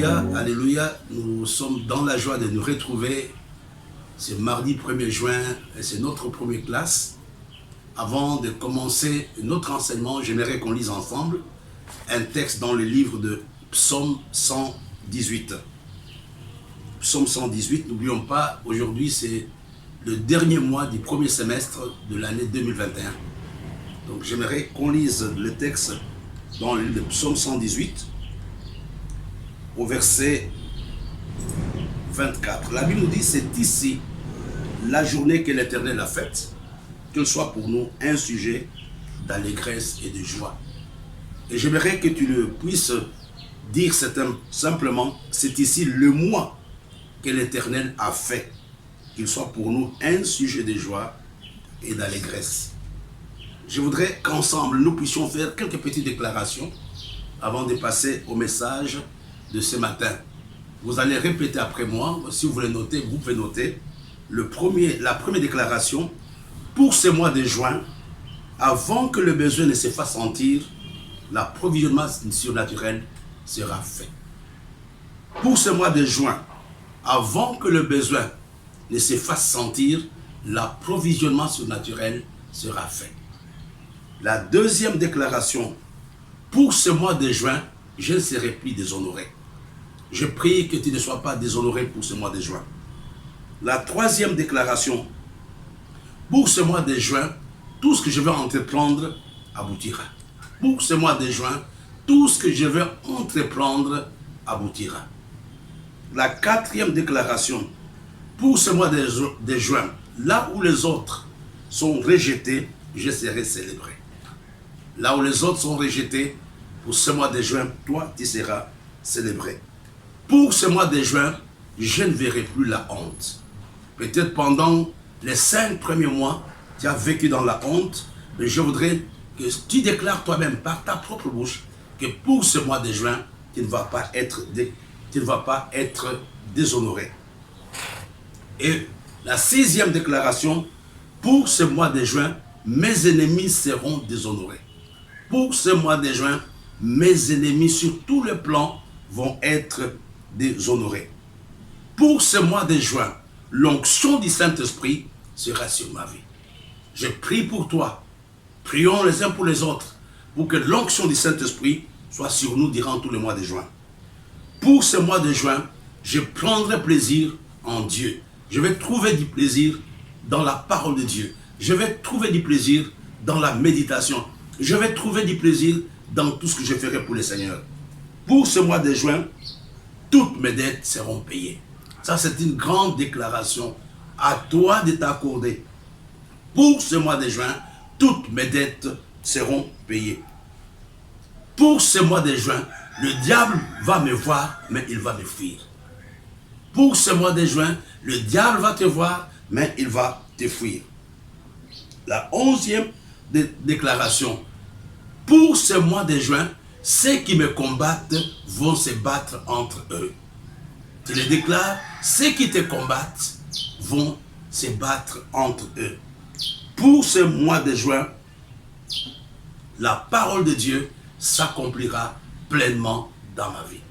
Alléluia, alléluia. Nous sommes dans la joie de nous retrouver. C'est mardi 1er juin et c'est notre première classe. Avant de commencer notre enseignement, j'aimerais qu'on lise ensemble un texte dans le livre de Psaume 118. Psaume 118, n'oublions pas, aujourd'hui c'est le dernier mois du premier semestre de l'année 2021. Donc j'aimerais qu'on lise le texte dans le livre de Psaume 118 au verset 24. La Bible nous dit, c'est ici la journée que l'Éternel a faite, qu'elle soit pour nous un sujet d'allégresse et de joie. Et j'aimerais que tu le puisses dire simplement, c'est ici le mois que l'Éternel a fait, qu'il soit pour nous un sujet de joie et d'allégresse. Je voudrais qu'ensemble nous puissions faire quelques petites déclarations avant de passer au message de ce matin. Vous allez répéter après moi, si vous voulez noter, vous pouvez noter. La première déclaration, pour ce mois de juin, avant que le besoin ne se fasse sentir, l'approvisionnement surnaturel sera fait. Pour ce mois de juin, avant que le besoin ne se fasse sentir, l'approvisionnement surnaturel sera fait. La deuxième déclaration, pour ce mois de juin, je ne serai plus déshonoré. Je prie que tu ne sois pas déshonoré pour ce mois de juin. La troisième déclaration, pour ce mois de juin, tout ce que je vais entreprendre aboutira. Pour ce mois de juin, tout ce que je vais entreprendre aboutira. La quatrième déclaration, pour ce mois de juin, là où les autres sont rejetés, je serai célébré. Là où les autres sont rejetés, pour ce mois de juin, toi, tu seras célébré. Pour ce mois de juin, je ne verrai plus la honte. Peut-être pendant les 5 premiers mois, tu as vécu dans la honte, mais je voudrais que tu déclares toi-même par ta propre bouche que pour ce mois de juin, tu ne vas pas être déshonoré. Et la 6e déclaration, pour ce mois de juin, mes ennemis seront déshonorés. Pour ce mois de juin, mes ennemis sur tous les plans vont être déshonorés. Pour ce mois de juin, l'onction du Saint-Esprit sera sur ma vie. Je prie pour toi. Prions les uns pour les autres pour que l'onction du Saint-Esprit soit sur nous durant tout le mois de juin. Pour ce mois de juin, je prendrai plaisir en Dieu. Je vais trouver du plaisir dans la parole de Dieu. Je vais trouver du plaisir dans la méditation. Je vais trouver du plaisir dans tout ce que je ferai pour le Seigneur. Pour ce mois de juin, toutes mes dettes seront payées. Ça, c'est une grande déclaration. À toi de t'accorder. Pour ce mois de juin, toutes mes dettes seront payées. Pour ce mois de juin, le diable va me voir, mais il va me fuir. Pour ce mois de juin, le diable va te voir, mais il va te fuir. La 11e déclaration. Pour ce mois de juin, ceux qui me combattent vont se battre entre eux. Tu le déclares, ceux qui te combattent vont se battre entre eux. Pour ce mois de juin, la parole de Dieu s'accomplira pleinement dans ma vie.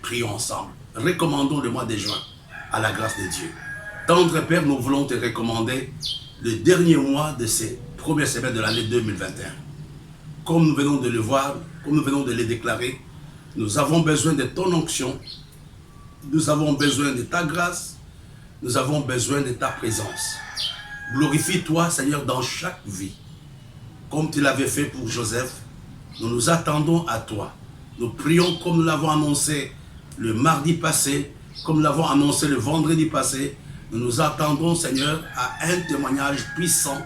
Prions ensemble. Recommandons le mois de juin à la grâce de Dieu. Tendre Père, nous voulons te recommander le dernier mois de ce premier semestre de l'année 2021. Comme nous venons de le voir, comme nous venons de le déclarer, nous avons besoin de ton onction, nous avons besoin de ta grâce, nous avons besoin de ta présence. Glorifie-toi, Seigneur, dans chaque vie. Comme tu l'avais fait pour Joseph, nous nous attendons à toi. Nous prions comme nous l'avons annoncé le mardi passé, comme nous l'avons annoncé le vendredi passé. Nous nous attendons, Seigneur, à un témoignage puissant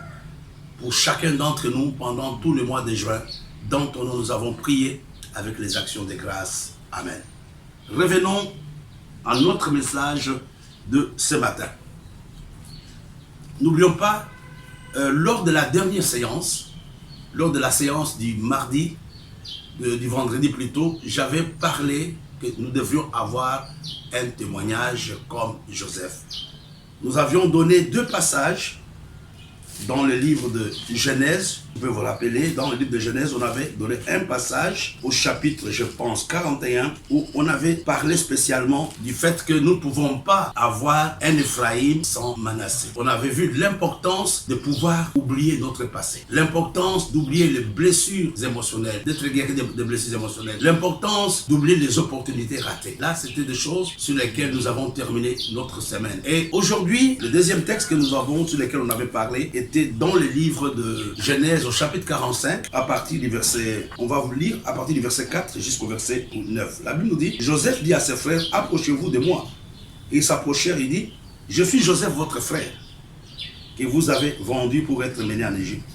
pour chacun d'entre nous pendant tout le mois de juin, dont nous avons prié avec les actions de grâce. Amen. Revenons à notre message de ce matin. N'oublions pas, lors de la dernière séance, lors de la séance du mardi, du vendredi plutôt, j'avais parlé que nous devions avoir un témoignage comme Joseph. Nous avions donné deux passages dans le livre de Genèse, vous pouvez vous rappeler, dans le livre de Genèse, on avait donné un passage au chapitre, je pense, 41, où on avait parlé spécialement du fait que nous ne pouvons pas avoir un Ephraïm sans Manassé. On avait vu l'importance de pouvoir oublier notre passé, l'importance d'oublier les blessures émotionnelles, d'être guéri des blessures émotionnelles, l'importance d'oublier les opportunités ratées. Là, c'était des choses sur lesquelles nous avons terminé notre semaine. Et aujourd'hui, le deuxième texte que nous avons, sur lequel on avait parlé, était dans le livre de Genèse, au chapitre 45, à partir du verset, on va vous lire à partir du verset 4 jusqu'au verset 9. La Bible nous dit, Joseph dit à ses frères, approchez-vous de moi. Et ils s'approchèrent, il dit, je suis Joseph votre frère, que vous avez vendu pour être mené en Égypte.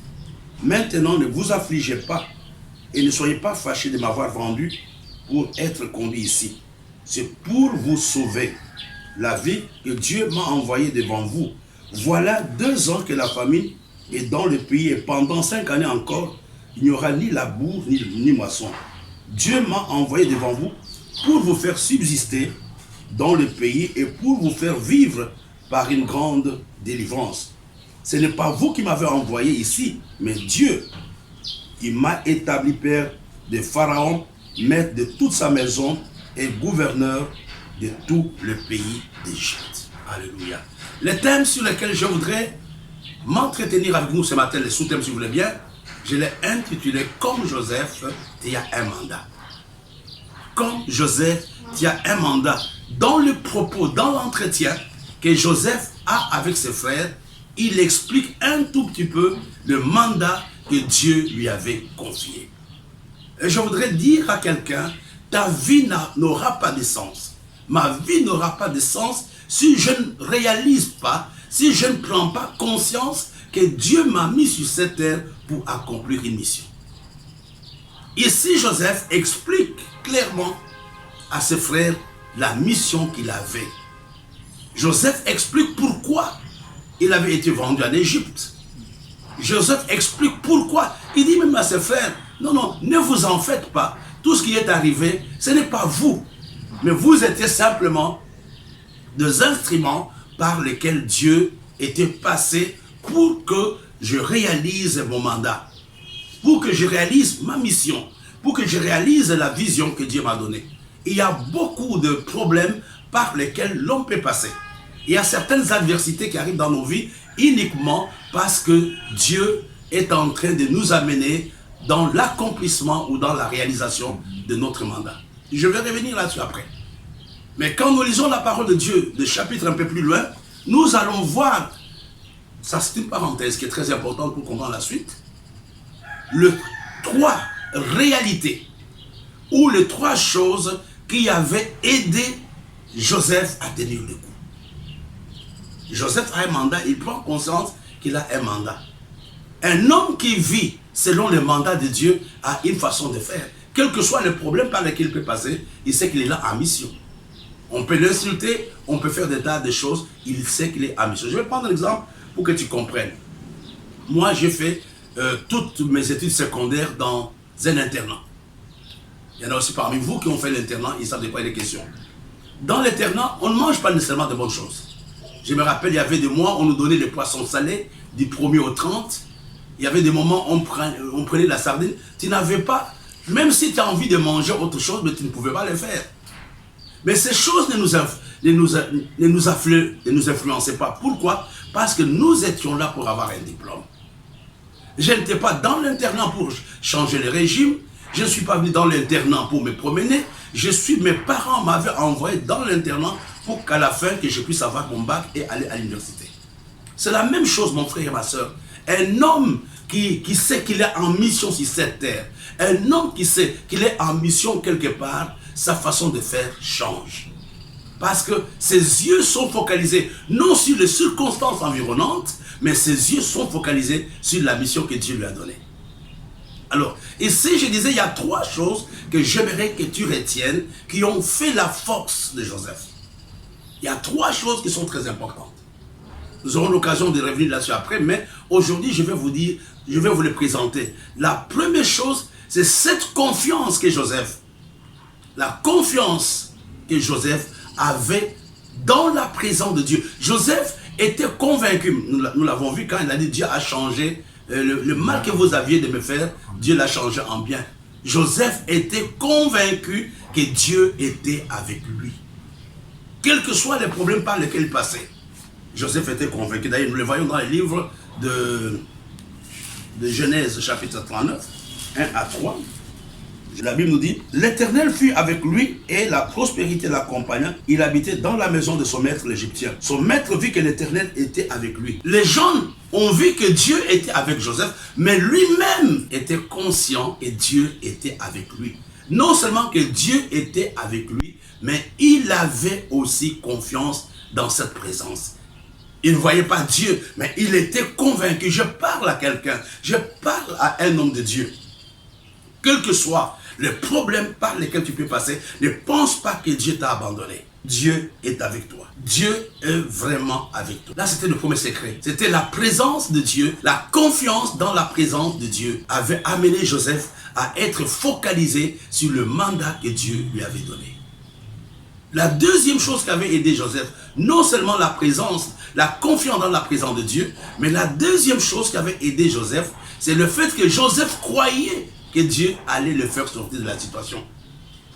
Maintenant, ne vous affligez pas et ne soyez pas fâchés de m'avoir vendu pour être conduit ici. C'est pour vous sauver la vie que Dieu m'a envoyé devant vous. Voilà 2 ans que la famine est dans le pays et pendant 5 années encore, il n'y aura ni labour ni moisson. Dieu m'a envoyé devant vous pour vous faire subsister dans le pays et pour vous faire vivre par une grande délivrance. Ce n'est pas vous qui m'avez envoyé ici, mais Dieu. Il m'a établi père de Pharaon, maître de toute sa maison et gouverneur de tout le pays d'Égypte. Alléluia. Les thèmes sur lesquels je voudrais m'entretenir avec nous ce matin, les sous-thèmes si vous voulez bien, je l'ai intitulé « Comme Joseph, tu as un mandat ». Comme Joseph, tu as un mandat. Dans le propos, dans l'entretien que Joseph a avec ses frères, il explique un tout petit peu le mandat que Dieu lui avait confié. Et je voudrais dire à quelqu'un, ta vie n'aura pas de sens. Ma vie n'aura pas de sens si je ne réalise pas, si je ne prends pas conscience que Dieu m'a mis sur cette terre pour accomplir une mission. Ici, Joseph explique clairement à ses frères la mission qu'il avait. Joseph explique pourquoi il avait été vendu en Égypte. Joseph explique pourquoi. Il dit même à ses frères, non, non, ne vous en faites pas. Tout ce qui est arrivé, ce n'est pas vous. Mais vous étiez simplement des instruments par lesquels Dieu était passé pour que je réalise mon mandat, pour que je réalise ma mission, pour que je réalise la vision que Dieu m'a donnée. Il y a beaucoup de problèmes par lesquels l'on peut passer. Il y a certaines adversités qui arrivent dans nos vies uniquement parce que Dieu est en train de nous amener dans l'accomplissement ou dans la réalisation de notre mandat. Je vais revenir là-dessus après. Mais quand nous lisons la parole de Dieu, le chapitre un peu plus loin, nous allons voir, ça c'est une parenthèse qui est très importante pour comprendre la suite, les 3 réalités ou les 3 choses qui avaient aidé Joseph à tenir le coup. Joseph a un mandat, il prend conscience qu'il a un mandat. Un homme qui vit selon le mandat de Dieu a une façon de faire. Quel que soit le problème par lequel il peut passer, il sait qu'il est là en mission. On peut l'insulter, on peut faire des tas de choses, il sait qu'il est en mission. Je vais prendre un exemple pour que tu comprennes. Moi, j'ai fait toutes mes études secondaires dans un internat. Il y en a aussi parmi vous qui ont fait l'internat, ils savent de quoi il est question. Dans l'internat, on ne mange pas nécessairement de bonnes choses. Je me rappelle, il y avait des mois, on nous donnait des poissons salés, du 1er au 30. Il y avait des moments, on prenait la sardine. Tu n'avais pas, même si tu as envie de manger autre chose, mais tu ne pouvais pas le faire. Mais ces choses ne nous influençaient pas. Pourquoi? Parce que nous étions là pour avoir un diplôme. Je n'étais pas dans l'internat pour changer le régime. Je ne suis pas venu dans l'internat pour me promener. Mes parents m'avaient envoyé dans l'internat pour qu'à la fin, que je puisse avoir mon bac et aller à l'université. C'est la même chose, mon frère et ma soeur. Un homme qui sait qu'il est en mission sur cette terre, un homme qui sait qu'il est en mission quelque part, sa façon de faire change. Parce que ses yeux sont focalisés non sur les circonstances environnantes, mais ses yeux sont focalisés sur la mission que Dieu lui a donnée. Alors, ici je disais, il y a 3 choses que j'aimerais que tu retiennes qui ont fait la force de Joseph. Il y a 3 choses qui sont très importantes. Nous aurons l'occasion de revenir là-dessus après, mais aujourd'hui je vais vous les présenter. La première chose, c'est cette confiance que Joseph, la confiance que Joseph avait dans la présence de Dieu. Joseph était convaincu, nous l'avons vu quand il a dit Dieu a changé, le mal que vous aviez de me faire, Dieu l'a changé en bien. Joseph était convaincu que Dieu était avec lui. Quels que soient les problèmes par lesquels il passait, Joseph était convaincu. D'ailleurs, nous le voyons dans les livres de Genèse chapitre 39, 1 à 3. La Bible nous dit, l'Éternel fut avec lui et la prospérité l'accompagna. Il habitait dans la maison de son maître l'Égyptien. Son maître vit que l'Éternel était avec lui. Les gens ont vu que Dieu était avec Joseph, mais lui-même était conscient que Dieu était avec lui. Non seulement que Dieu était avec lui, mais il avait aussi confiance dans cette présence. Il ne voyait pas Dieu, mais il était convaincu. Je parle à quelqu'un, je parle à un homme de Dieu. Quel que soit le problème par lesquels tu peux passer, ne pense pas que Dieu t'a abandonné. Dieu est avec toi. Dieu est vraiment avec toi. Là, c'était le premier secret. C'était la présence de Dieu, la confiance dans la présence de Dieu avait amené Joseph à être focalisé sur le mandat que Dieu lui avait donné. La deuxième chose qui avait aidé Joseph, non seulement la présence, la confiance dans la présence de Dieu, mais la deuxième chose qui avait aidé Joseph, c'est le fait que Joseph croyait que Dieu allait le faire sortir de la situation.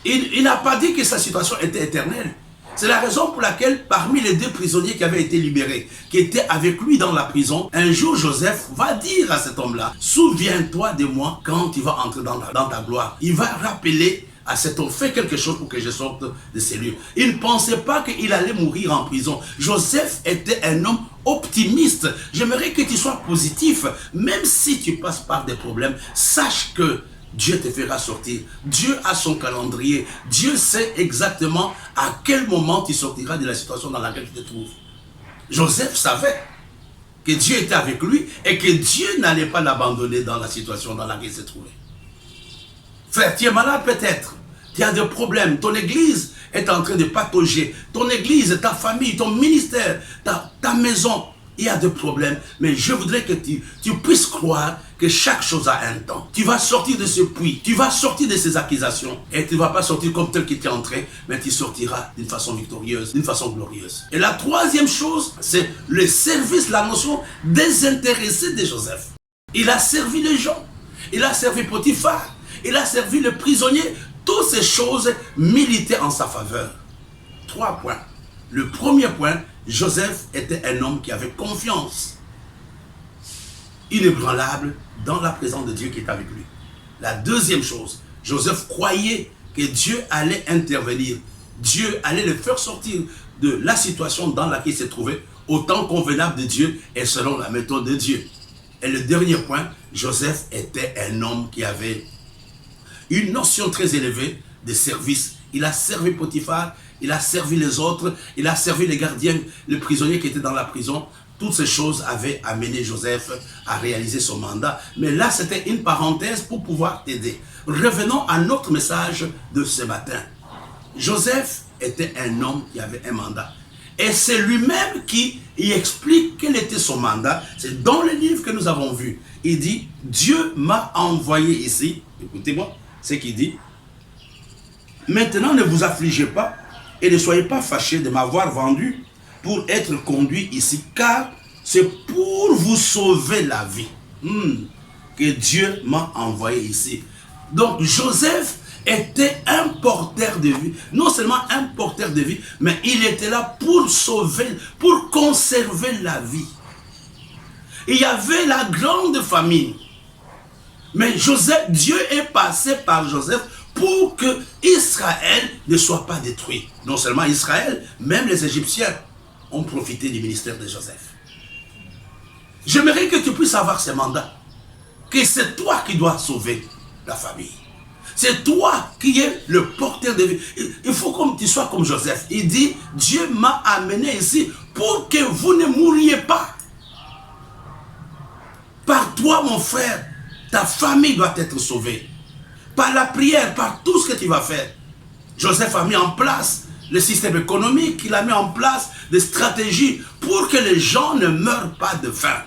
Il n'a pas dit que sa situation était éternelle. C'est la raison pour laquelle, parmi les 2 prisonniers qui avaient été libérés, qui étaient avec lui dans la prison, un jour Joseph va dire à cet homme-là, souviens-toi de moi quand tu vas entrer dans ta gloire. Il va rappeler à cet homme, fais quelque chose pour que je sorte de ces lieux. Il ne pensait pas qu'il allait mourir en prison. Joseph était un homme optimiste. J'aimerais que tu sois positif. Même si tu passes par des problèmes, sache que Dieu te fera sortir. Dieu a son calendrier. Dieu sait exactement à quel moment tu sortiras de la situation dans laquelle tu te trouves. Joseph savait que Dieu était avec lui et que Dieu n'allait pas l'abandonner dans la situation dans laquelle il se trouvait. Frère, tu es malade peut-être, tu as des problèmes, ton église est en train de patauger, ton église, ta famille, ton ministère, ta maison, il y a des problèmes, mais je voudrais que tu puisses croire que chaque chose a un temps. Tu vas sortir de ce puits, tu vas sortir de ces accusations, et tu ne vas pas sortir comme tel qui t'est entré, mais tu sortiras d'une façon victorieuse, d'une façon glorieuse. Et la troisième chose, c'est le service, la notion désintéressée de Joseph. Il a servi les gens, il a servi Potiphar, il a servi le prisonnier. Toutes ces choses militaient en sa faveur. 3 points. Le premier point, Joseph était un homme qui avait confiance, inébranlable, dans la présence de Dieu qui est avec lui. La deuxième chose, Joseph croyait que Dieu allait intervenir. Dieu allait le faire sortir de la situation dans laquelle il se trouvait, au temps convenable de Dieu et selon la méthode de Dieu. Et le dernier point, Joseph était un homme qui avait une notion très élevée de service. Il a servi Potiphar, il a servi les autres, il a servi les gardiens, les prisonniers qui étaient dans la prison. Toutes ces choses avaient amené Joseph à réaliser son mandat. Mais là, c'était une parenthèse pour pouvoir t'aider. Revenons à notre message de ce matin. Joseph était un homme qui avait un mandat. Et c'est lui-même qui y explique quel était son mandat. C'est dans le livre que nous avons vu. Il dit, Dieu m'a envoyé ici. Écoutez-moi ce qu'il dit. Maintenant, ne vous affligez pas et ne soyez pas fâchés de m'avoir vendu pour être conduit ici, car c'est pour vous sauver la vie que Dieu m'a envoyé ici. Donc, Joseph était un porteur de vie. Non seulement un porteur de vie, mais il était là pour sauver, pour conserver la vie. Il y avait la grande famine. Mais Joseph, Dieu est passé par Joseph pour que Israël ne soit pas détruit. Non seulement Israël, même les Égyptiens ont profité du ministère de Joseph. J'aimerais que tu puisses avoir ce mandat. Que c'est toi qui dois sauver la famille. C'est toi qui es le porteur de vie. Il faut que tu sois comme Joseph. Il dit, Dieu m'a amené ici pour que vous ne mouriez pas. Par toi, mon frère, ta famille doit être sauvée. Par la prière, par tout ce que tu vas faire. Joseph a mis en place le système économique, il a mis en place des stratégies pour que les gens ne meurent pas de faim.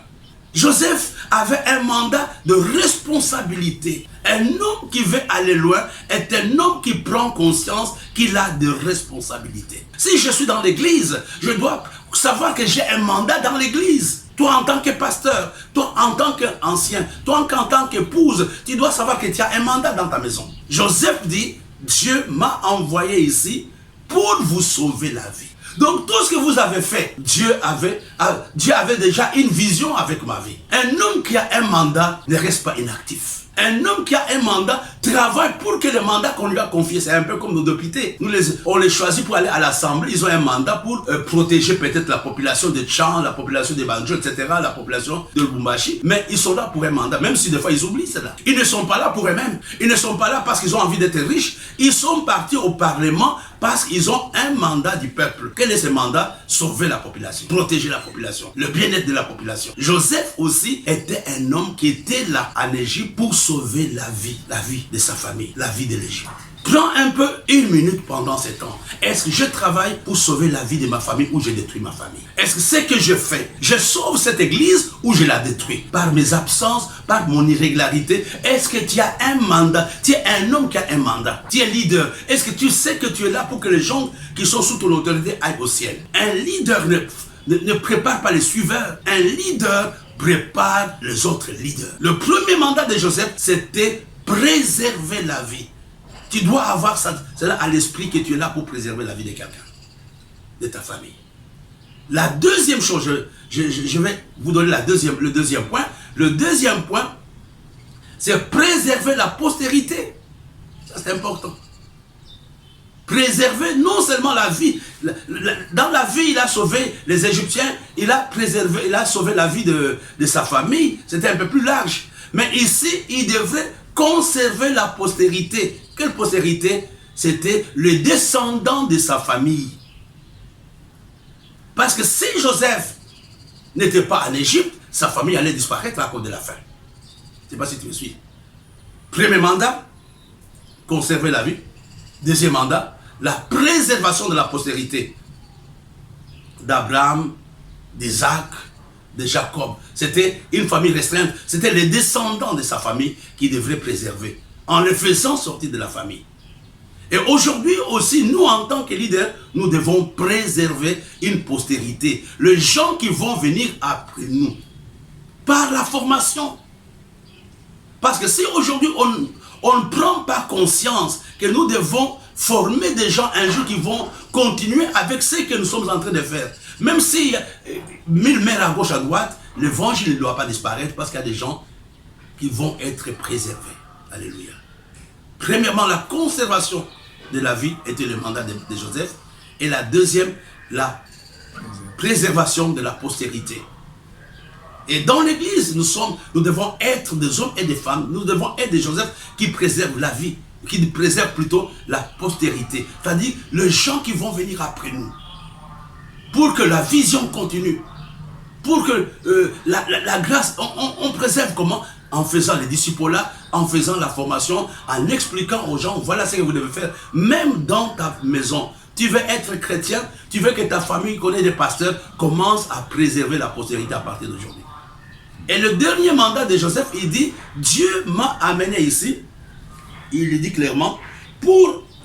Joseph avait un mandat de responsabilité. Un homme qui veut aller loin est un homme qui prend conscience qu'il a de responsabilités. Si je suis dans l'église, je dois savoir que j'ai un mandat dans l'église. Toi en tant que pasteur, toi en tant qu'ancien, toi en tant qu'épouse, tu dois savoir que tu as un mandat dans ta maison. Joseph dit, Dieu m'a envoyé ici pour vous sauver la vie. Donc tout ce que vous avez fait, Dieu avait déjà une vision avec ma vie. Un homme qui a un mandat ne reste pas inactif. Un homme qui a un mandat travaille pour que le mandat qu'on lui a confié, c'est un peu comme nos députés. On les choisit pour aller à l'Assemblée, ils ont un mandat pour protéger peut-être la population de Tchang, la population de Banjo, etc., la population de Lubumbashi. Mais ils sont là pour un mandat, même si des fois ils oublient cela. Ils ne sont pas là pour eux-mêmes. Ils ne sont pas là parce qu'ils ont envie d'être riches. Ils sont partis au Parlement parce qu'ils ont un mandat du peuple. Quel est ce mandat? Sauver la population, protéger la population, le bien-être de la population. Joseph aussi était un homme qui était là en Égypte pour sauver la vie de sa famille, la vie de l'Égypte. Prends un peu une minute pendant ce temps. Est-ce que je travaille pour sauver la vie de ma famille ou je détruis ma famille? Est-ce que ce que je fais, je sauve cette église ou je la détruis? Par mes absences, par mon irrégularité, est-ce que tu as un mandat? Tu es un homme qui a un mandat. Tu es leader. Est-ce que tu sais que tu es là pour que les gens qui sont sous ton autorité aillent au ciel? Un leader ne prépare pas les suiveurs. Un leader prépare les autres leaders. Le premier mandat de Joseph, c'était préserver la vie. Tu dois avoir cela à l'esprit que tu es là pour préserver la vie de quelqu'un, de ta famille. La deuxième chose, je vais vous donner le deuxième point. Le deuxième point, c'est préserver la postérité. Ça, c'est important. Préserver non seulement la vie. Dans la vie, il a sauvé les Égyptiens, il a sauvé la vie de sa famille. C'était un peu plus large. Mais ici, il devrait conserver la postérité. Quelle postérité? C'était le descendant de sa famille. Parce que si Joseph n'était pas en Égypte, sa famille allait disparaître à cause de la faim. Je ne sais pas si tu me suis. Premier mandat, conserver la vie. Deuxième mandat, la préservation de la postérité d'Abraham, d'Isaac, de Jacob. C'était une famille restreinte. C'était les descendants de sa famille qui devraient préserver, en les faisant sortir de la famille. Et aujourd'hui aussi, nous en tant que leaders, nous devons préserver une postérité. Les gens qui vont venir après nous, par la formation. Parce que si aujourd'hui on ne prend pas conscience que nous devons former des gens un jour qui vont continuer avec ce que nous sommes en train de faire. Même s'il y a 1000 mères à gauche, à droite, l'évangile ne doit pas disparaître parce qu'il y a des gens qui vont être préservés. Alléluia. Premièrement, la conservation de la vie était le mandat de Joseph. Et la deuxième, la préservation de la postérité. Et dans l'église, nous devons être des hommes et des femmes, nous devons être des Joseph qui préservent la vie, qui préservent plutôt la postérité. C'est-à-dire les gens qui vont venir après nous. Pour que la vision continue. Pour que la grâce, on préserve comment? En faisant les disciples-là, en faisant la formation, en expliquant aux gens, voilà ce que vous devez faire. Même dans ta maison, tu veux être chrétien, tu veux que ta famille connaisse des pasteurs, commence à préserver la postérité à partir d'aujourd'hui. Et le dernier mandat de Joseph, il dit, Dieu m'a amené ici, il le dit clairement,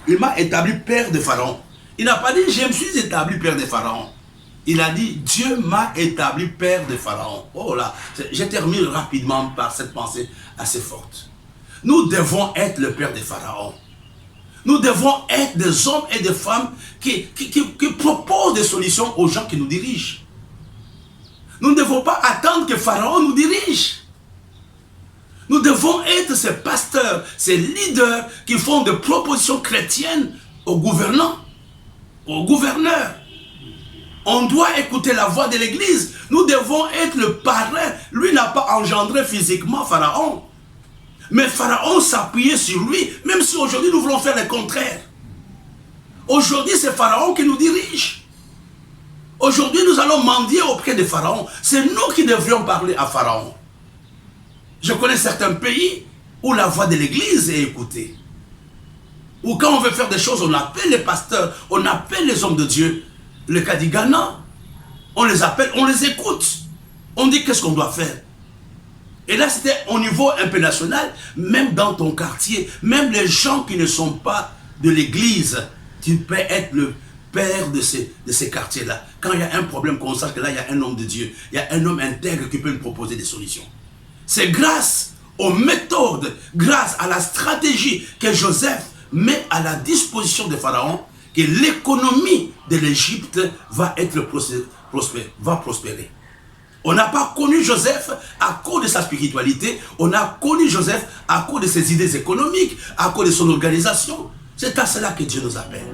il m'a établi père de Pharaon. Il n'a pas dit, je me suis établi père de Pharaon. Il a dit, Dieu m'a établi père de Pharaon. Oh là, je termine rapidement par cette pensée assez forte. Nous devons être le père de Pharaon. Nous devons être des hommes et des femmes qui proposent des solutions aux gens qui nous dirigent. Nous ne devons pas attendre que Pharaon nous dirige. Nous devons être ces pasteurs, ces leaders qui font des propositions chrétiennes aux gouvernants, aux gouverneurs. On doit écouter la voix de l'église. Nous devons être le parrain. Lui n'a pas engendré physiquement Pharaon. Mais Pharaon s'appuyait sur lui, même si aujourd'hui nous voulons faire le contraire. Aujourd'hui, c'est Pharaon qui nous dirige. Aujourd'hui, nous allons mendier auprès de Pharaon. C'est nous qui devrions parler à Pharaon. Je connais certains pays où la voix de l'église est écoutée. Où quand on veut faire des choses, on appelle les pasteurs, on appelle les hommes de Dieu. Le cas du Ghana, on les appelle, on les écoute. On dit qu'est-ce qu'on doit faire. Et là, c'était au niveau un peu national, même dans ton quartier, même les gens qui ne sont pas de l'église, tu peux être le père de ces quartiers-là. Quand il y a un problème, qu'on sache que là, il y a un homme de Dieu, il y a un homme intègre qui peut nous proposer des solutions. C'est grâce aux méthodes, grâce à la stratégie que Joseph met à la disposition de Pharaon, que l'économie de l'Égypte va prospérer. On n'a pas connu Joseph à cause de sa spiritualité, on a connu Joseph à cause de ses idées économiques, à cause de son organisation. C'est à cela que Dieu nous appelle.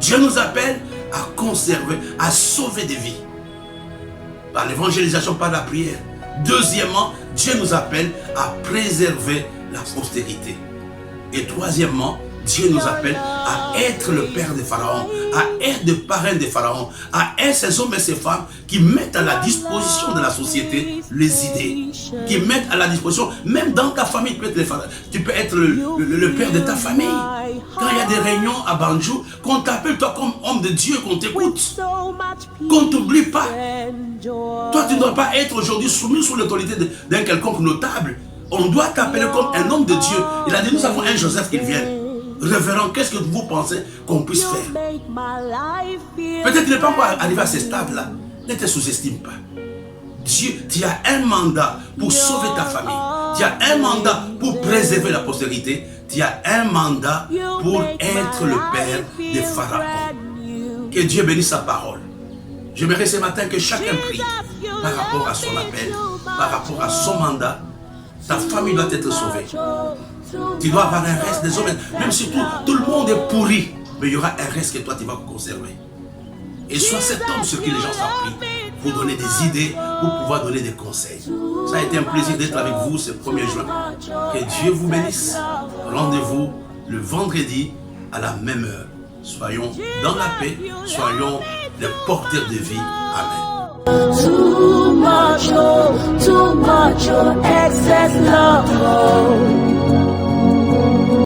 Dieu nous appelle à conserver, à sauver des vies. Par l'évangélisation, par la prière. Deuxièmement, Dieu nous appelle à préserver la postérité. Et troisièmement, Dieu nous appelle à être le père de Pharaon, à être le parrain de Pharaon, à être ces hommes et ces femmes qui mettent à la disposition de la société les idées, qui mettent à la disposition, même dans ta famille, tu peux être le père de ta famille. Quand il y a des réunions à Banjou, qu'on t'appelle toi comme homme de Dieu, qu'on t'écoute, qu'on ne t'oublie pas. Toi, tu ne dois pas être aujourd'hui soumis sous l'autorité d'un quelconque notable. On doit t'appeler comme un homme de Dieu. Il a dit, nous avons un Joseph qui vient. Révérend, qu'est-ce que vous pensez qu'on puisse faire? Peut-être qu'il n'est pas encore arrivé à ce stade-là. Ne te sous-estime pas. Dieu, tu as un mandat pour sauver ta famille. Tu as un mandat pour préserver la postérité. Tu as un mandat pour être le père de Pharaon. Que Dieu bénisse sa parole. J'aimerais ce matin que chacun prie par rapport à son appel, par rapport à son mandat. Ta famille doit être sauvée. Tu dois avoir un reste des hommes, même si tout le monde est pourri, mais il y aura un reste que toi tu vas conserver. Et sois cet homme sur qui les gens s'appuient pour donner des idées, pour pouvoir donner des conseils. Ça a été un plaisir d'être avec vous ce 1er juin. Que Dieu vous bénisse. Rendez-vous le vendredi à la même heure. Soyons dans la paix, soyons les porteurs de vie. Amen. Too much, oh, excess love, oh.